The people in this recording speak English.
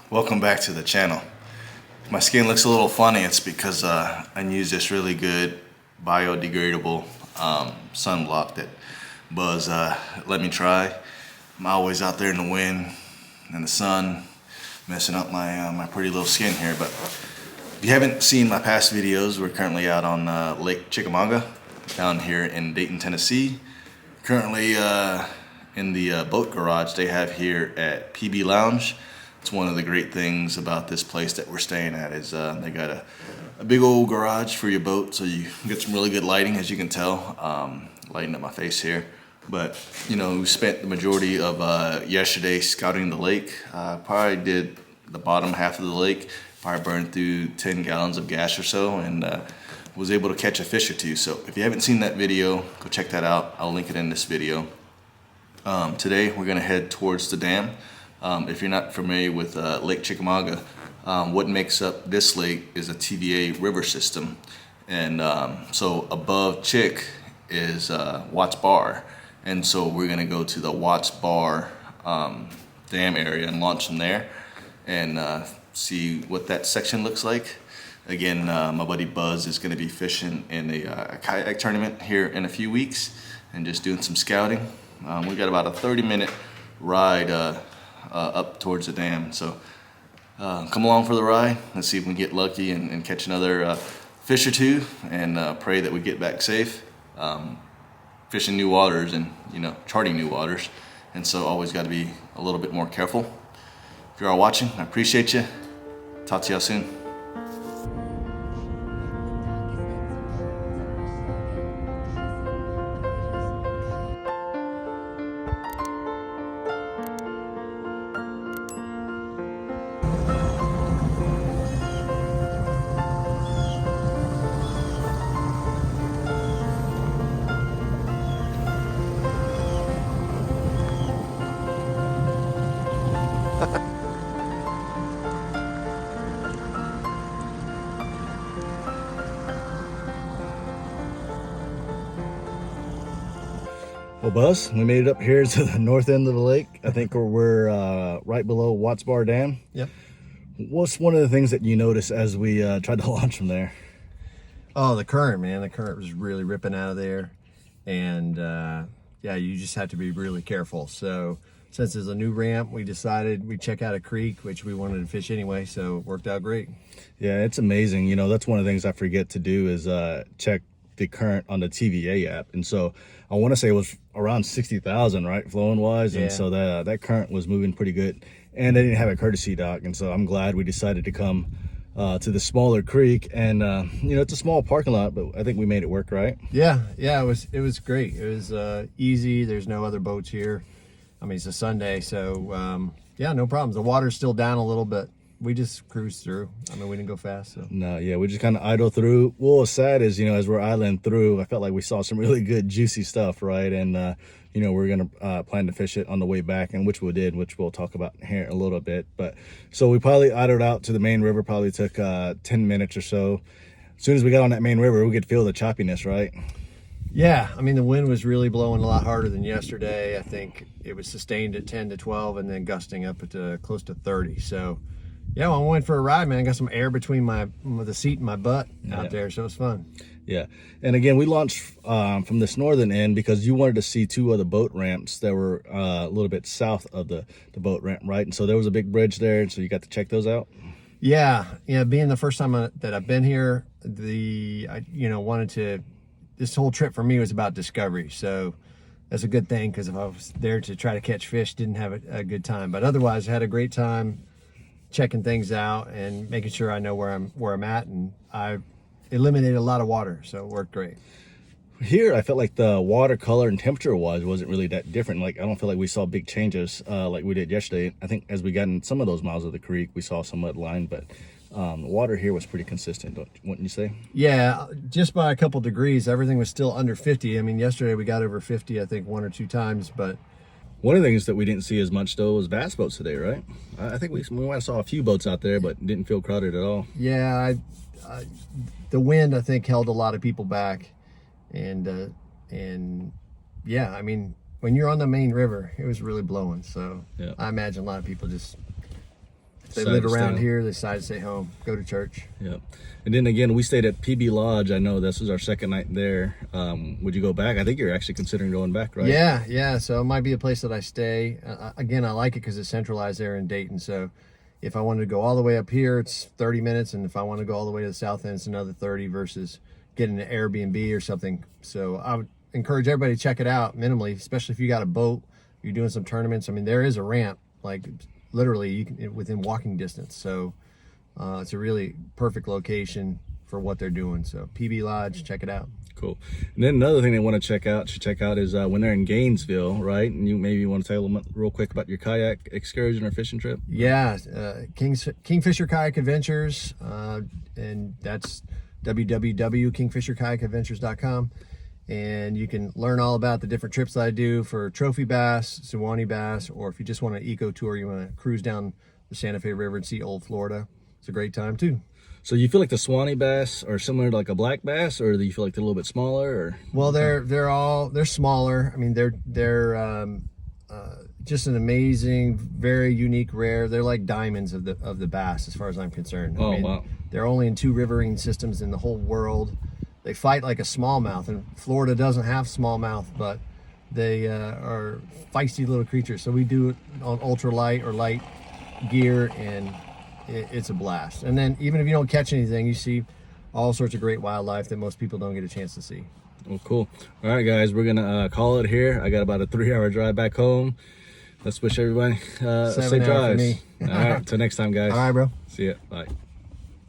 Welcome back to the channel. My skin looks a little funny. It's because I use this really good biodegradable sunblock that Buzz let me try. I'm always out there in the wind and the sun messing up my pretty little skin here. But if you haven't seen my past videos, we're currently out on Lake Chickamauga down here in Dayton, Tennessee. Currently in the boat garage they have here at PB Lounge. It's one of the great things about this place that we're staying at is they got a big old garage for your boat, so you get some really good lighting, as you can tell. Lighting up my face here. But, you know, we spent the majority of yesterday scouting the lake. Probably did the bottom half of the lake, probably burned through 10 gallons of gas or so, and was able to catch a fish or two. So if you haven't seen that video, go check that out. I'll link it in this video. Today we're gonna head towards the dam. If you're not familiar with Lake Chickamauga, what makes up this lake is a TVA river system. And so above Chick is Watts Bar. And so we're gonna go to the Watts Bar dam area and launch from there and see what that section looks like. Again, my buddy Buzz is gonna be fishing in a kayak tournament here in a few weeks and just doing some scouting. We got about a 30-minute ride up towards the dam. So come along for the ride. Let's see if we can get lucky and catch another fish or two, and pray that we get back safe. Fishing new waters and, you know, charting new waters. And so always got to be a little bit more careful. If you're all watching, I appreciate you. Talk to y'all soon. Well, Buzz, we made it up here to the north end of the lake. I think we're right below Watts Bar Dam. Yep. What's one of the things that you noticed as we tried to launch from there? Oh, the current, man. The current was really ripping out of there. And yeah, you just have to be really careful. So since it's a new ramp, we decided we'd check out a creek, which we wanted to fish anyway. So it worked out great. Yeah, it's amazing. You know, that's one of the things I forget to do is check the current on the TVA app. And so I want to say it was around 60,000, right, flowing wise. Yeah. And so that current was moving pretty good, and they didn't have a courtesy dock. And so I'm glad we decided to come to the smaller creek. And you know, it's a small parking lot, but I think we made it work, right? Yeah, it was great. It was easy. There's no other boats here. I mean, it's a Sunday, so yeah, no problems. The water's still down a little bit. We just cruised through. I mean, we didn't go fast. So. No, yeah, we just kind of idle through. What was sad is, you know, as we're idling through, I felt like we saw some really good, juicy stuff, right? And, you know, we're going to plan to fish it on the way back, and which we did, which we'll talk about here in a little bit. But so we probably idled out to the main river, probably took 10 minutes or so. As soon as we got on that main river, we could feel the choppiness, right? Yeah, I mean, the wind was really blowing a lot harder than yesterday. I think it was sustained at 10 to 12 and then gusting up at close to 30. So, yeah, well, I went for a ride, man. I got some air between the seat and my butt out there, so it was fun. Yeah, and again, we launched from this northern end because you wanted to see two other boat ramps that were a little bit south of the boat ramp, right? And so there was a big bridge there, and so you got to check those out? Yeah, being the first time that I've been here, wanted to, this whole trip for me was about discovery, so that's a good thing, because if I was there to try to catch fish, didn't have a good time. But otherwise, I had a great time checking things out and making sure I know where I'm at, and I eliminated a lot of water, so it worked great. Here I felt like the water color and temperature wise wasn't really that different. Like, I don't feel like we saw big changes like we did yesterday. I think as we got in some of those miles of the creek, we saw some mud line, but the water here was pretty consistent, wouldn't you say? Yeah, just by a couple degrees. Everything was still under 50. I mean, yesterday we got over 50, I think, one or two times, but one of the things that we didn't see as much, though, was bass boats today, right? I think we might have saw a few boats out there, but didn't feel crowded at all. Yeah, the wind, I think, held a lot of people back. And yeah, I mean, when you're on the main river, it was really blowing. So yeah. I imagine a lot of people just If they live around here, they decide to stay home, go to church. Yep. And then again, we stayed at PB Lodge. I know this was our second night there. Would you go back? I think you're actually considering going back, right? Yeah. So it might be a place that I stay. Again, I like it because it's centralized there in Dayton. So if I wanted to go all the way up here, it's 30 minutes. And if I want to go all the way to the south end, it's another 30 versus getting an Airbnb or something. So I would encourage everybody to check it out minimally, especially if you got a boat, you're doing some tournaments. I mean, there is a ramp, like literally you can, within walking distance. So it's a really perfect location for what they're doing. So PB Lodge, check it out. Cool. And then another thing they want to check out is when they're in Gainesville, right? And you maybe want to tell them real quick about your kayak excursion or fishing trip. Yeah, Kingfisher Kayak Adventures, and that's www.kingfisherkayakadventures.com. And you can learn all about the different trips that I do for trophy bass, Sewanee bass, or if you just want an eco tour, you want to cruise down the Santa Fe River and see Old Florida. It's a great time too. So you feel like the Sewanee bass are similar to like a black bass, or do you feel like they're a little bit smaller? Or well, they're smaller. I mean, they're just an amazing, very unique, rare. They're like diamonds of the bass, as far as I'm concerned. I mean, wow! They're only in 2 riverine systems in the whole world. They fight like a smallmouth, and Florida doesn't have smallmouth, but they are feisty little creatures. So we do it on ultralight or light gear, and it's a blast. And then even if you don't catch anything, you see all sorts of great wildlife that most people don't get a chance to see. Well, cool. All right, guys, we're gonna call it here. I got about a 3-hour drive back home. Let's wish everybody safe drives. For me. All right, till next time, guys. All right, bro. See ya. Bye.